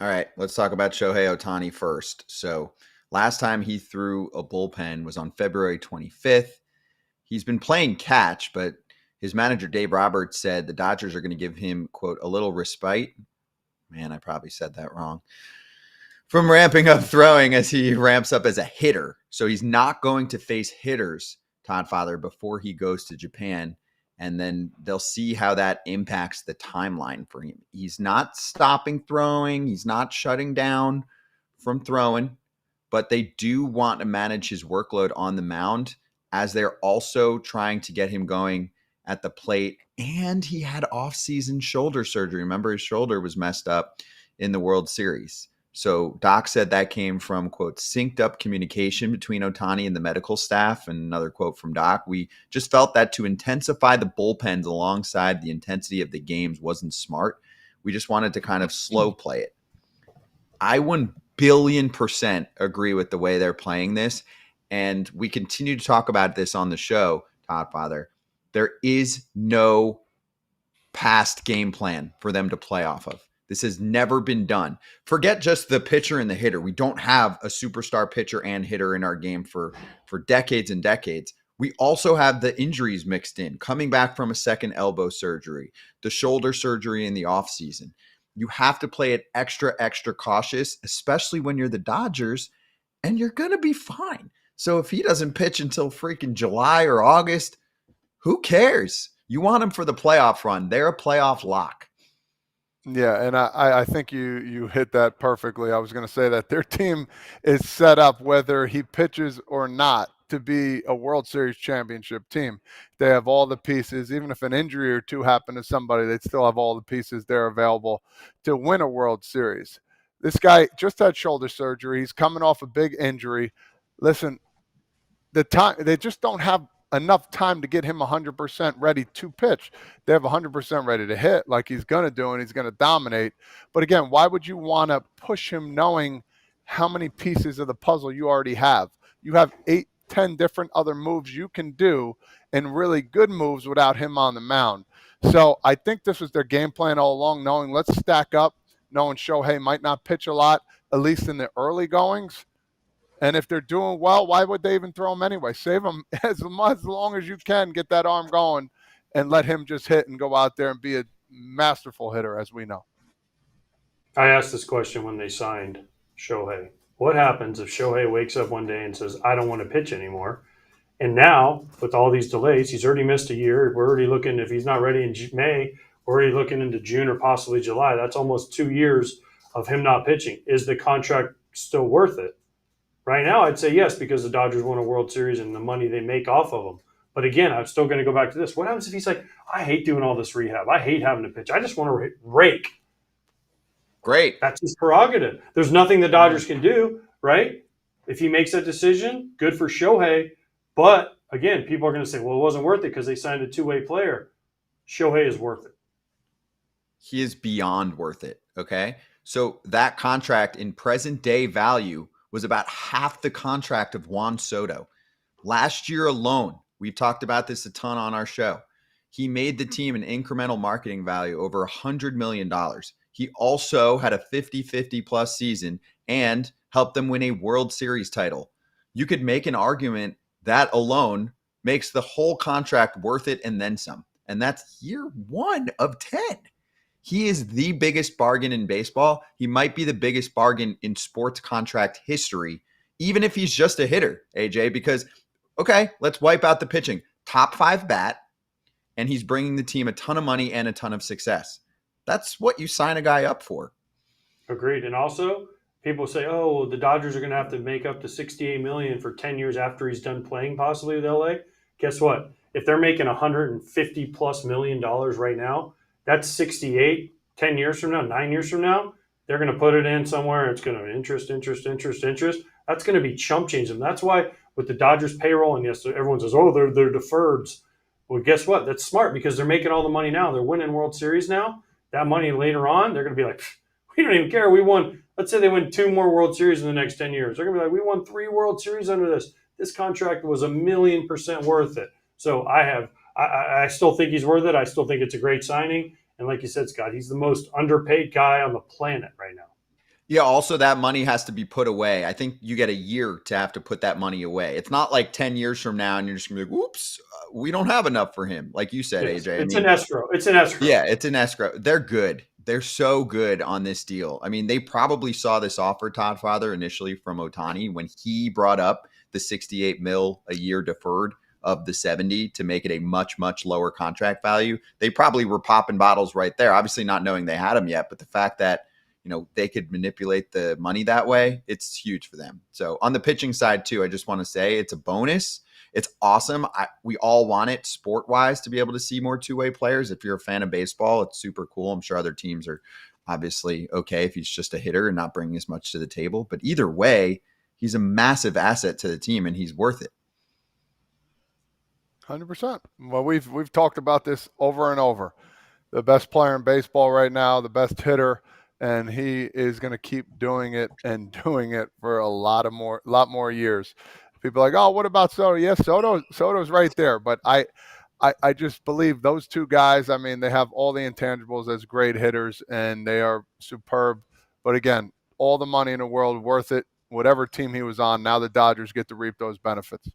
All right, let's talk about Shohei Ohtani first. So, last time he threw a bullpen was on February 25th. He's been playing catch, but his manager, Dave Roberts, said the Dodgers are going to give him, quote, a little respite. Man, I probably said that wrong. From ramping up throwing as he ramps up as a hitter. So, he's not going to face hitters, Todd Father, before he goes to Japan. And then they'll see how that impacts the timeline for him. He's not stopping throwing. He's not shutting down from throwing, but they do want to manage his workload on the mound as they're also trying to get him going at the plate. And he had off-season shoulder surgery. Remember, his shoulder was messed up in the World Series. So Doc said that came from, quote, synced up communication between Ohtani and the medical staff. And another quote from Doc, we just felt that to intensify the bullpens alongside the intensity of the games wasn't smart. We just wanted to kind of slow play it. I 1,000,000,000% agree with the way they're playing this. And we continue to talk about this on the show, Todd Father. There is no past game plan for them to play off of. This has never been done. Forget just the pitcher and the hitter. We don't have a superstar pitcher and hitter in our game for decades and decades. We also have the injuries mixed in, coming back from a second elbow surgery, the shoulder surgery in the offseason. You have to play it extra, extra cautious, especially when you're the Dodgers, and you're going to be fine. So if he doesn't pitch until freaking July or August, who cares? You want him for the playoff run. They're a playoff lock. Yeah, and I think you hit that perfectly. I was going to say that their team is set up, whether he pitches or not, to be a World Series championship team. They have all the pieces. Even if an injury or two happen to somebody, they'd still have all the pieces there available to win a World Series. This guy just had shoulder surgery. He's coming off a big injury. Listen, they just don't have enough time to get him 100% ready to pitch. They have 100% ready to hit like he's going to do, and he's going to dominate. But again, why would you want to push him knowing how many pieces of the puzzle you already have? You have 8, 10 different other moves you can do, and really good moves without him on the mound. So I think this was their game plan all along, knowing let's stack up, knowing Shohei might not pitch a lot, at least in the early goings. And if they're doing well, why would they even throw him anyway? Save him as long as you can, get that arm going, and let him just hit and go out there and be a masterful hitter, as we know. I asked this question when they signed Shohei. What happens if Shohei wakes up one day and says, I don't want to pitch anymore? And now, with all these delays, he's already missed a year. We're already looking, if he's not ready in May, we're already looking into June or possibly July. That's almost 2 years of him not pitching. Is the contract still worth it? Right now, I'd say yes, because the Dodgers won a World Series and the money they make off of them. But again, I'm still going to go back to this. What happens if he's like, I hate doing all this rehab. I hate having to pitch. I just want to rake. Great. That's his prerogative. There's nothing the Dodgers can do, right? If he makes that decision, good for Shohei. But again, people are going to say, well, it wasn't worth it because they signed a two-way player. Shohei is worth it. He is beyond worth it, okay? So that contract in present day value was about half the contract of Juan Soto. Last year alone, we've talked about this a ton on our show. He made the team an incremental marketing value over $100 million. He also had a 50-50 plus season and helped them win a World Series title. You could make an argument that alone makes the whole contract worth it and then some. And that's year 1 of 10. He is the biggest bargain in baseball. He might be the biggest bargain in sports contract history, even if he's just a hitter, AJ, because, okay, let's wipe out the pitching. Top 5 bat, and he's bringing the team a ton of money and a ton of success. That's what you sign a guy up for. Agreed. And also, people say, oh, well, the Dodgers are going to have to make up the $68 million for 10 years after he's done playing possibly with LA. Guess what? If they're making $150+ million right now, that's 68, 10 years from now, 9 years from now, they're going to put it in somewhere. And it's going to interest. That's going to be chump change. And that's why with the Dodgers payroll, and yes, everyone says, oh, they're deferreds. Well, guess what? That's smart because they're making all the money now. They're winning World Series now. That money later on, they're going to be like, we don't even care. We won. Let's say they win 2 more World Series in the next 10 years. They're going to be like, we won 3 World Series under this. This contract was 1,000,000% worth it. So I still think he's worth it. I still think it's a great signing. And like you said, Scott, he's the most underpaid guy on the planet right now. Yeah, also that money has to be put away. I think you get a year to have to put that money away. It's not like 10 years from now and you're just going to be like, whoops, we don't have enough for him. Like you said, Yes, AJ. I it's an mean, escrow. It's an escrow. yeah, it's an escrow. They're good. They're so good on this deal. I mean, they probably saw this offer, Todd Father, initially from Ohtani when he brought up the 68 mil a year deferred of the 70 to make it a much, much lower contract value. They probably were popping bottles right there, obviously not knowing they had him yet. But the fact that, they could manipulate the money that way, it's huge for them. So on the pitching side too, I just want to say it's a bonus. It's awesome. We all want it sport-wise to be able to see more two-way players. If you're a fan of baseball, it's super cool. I'm sure other teams are obviously okay if he's just a hitter and not bringing as much to the table. But either way, he's a massive asset to the team, and he's worth it. 100%. Well, we've talked about this over and over. The best player in baseball right now, the best hitter, and he is going to keep doing it and doing it for a lot more years. People are like, oh, what about Soto? Yes, Soto's right there. But I just believe those two guys, I mean, they have all the intangibles as great hitters, and they are superb. But again, all the money in the world, worth it. Whatever team he was on, now the Dodgers get to reap those benefits.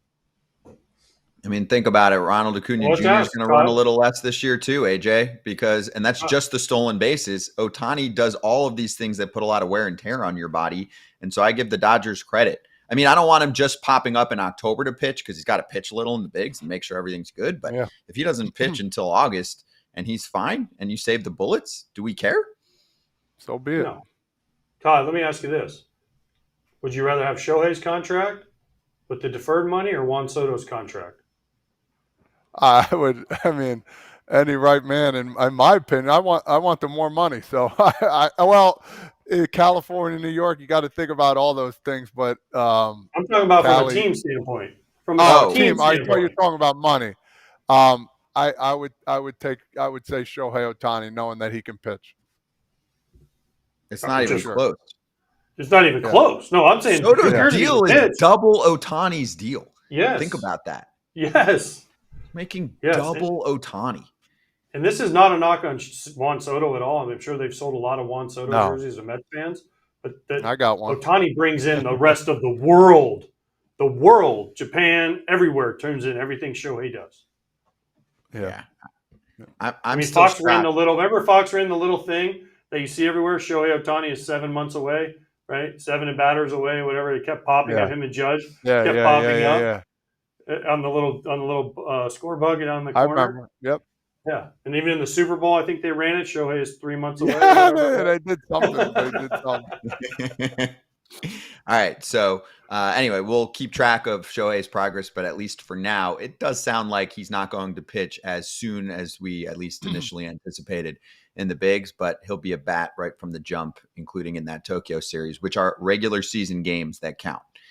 I mean, think about it. Ronald Acuna Jr. is going to run a little less this year too, AJ, and that's just the stolen bases. Ohtani does all of these things that put a lot of wear and tear on your body. And so I give the Dodgers credit. I mean, I don't want him just popping up in October to pitch because he's got to pitch a little in the bigs and make sure everything's good. But if he doesn't pitch until August and he's fine and you save the bullets, do we care? So be it. No. Todd, let me ask you this. Would you rather have Shohei's contract with the deferred money or Juan Soto's contract? I mean, any right man, in my opinion, I want the more money. So, in California, New York, you got to think about all those things. But I'm talking about from a team standpoint. From a team standpoint. I thought you were talking about money. I would say Shohei Ohtani, knowing that he can pitch. It's not even close. It's not even close. No, I'm saying Soto's deal is double Ohtani's deal. Yes. Think about that. Yes. Making double Ohtani. And this is not a knock on Juan Soto at all. I'm sure they've sold a lot of Juan Soto jerseys to Mets fans. But I got one. Ohtani brings in the rest of the world. The world, Japan, everywhere turns in everything Shohei does. Yeah. I mean, Fox ran the little. Remember, Fox ran the little thing that you see everywhere. Shohei Ohtani is 7 months away, right? 7 batters away, whatever. It kept popping at him and Judge. Kept popping up. On the little score bug on the corner. I remember. Yep. Yeah, and even in the Super Bowl, I think they ran it. Shohei is 3 months away. Yeah, they did something. All right. So anyway, we'll keep track of Shohei's progress, but at least for now, it does sound like he's not going to pitch as soon as we at least initially anticipated in the bigs, but he'll be a bat right from the jump, including in that Tokyo series, which are regular season games that count.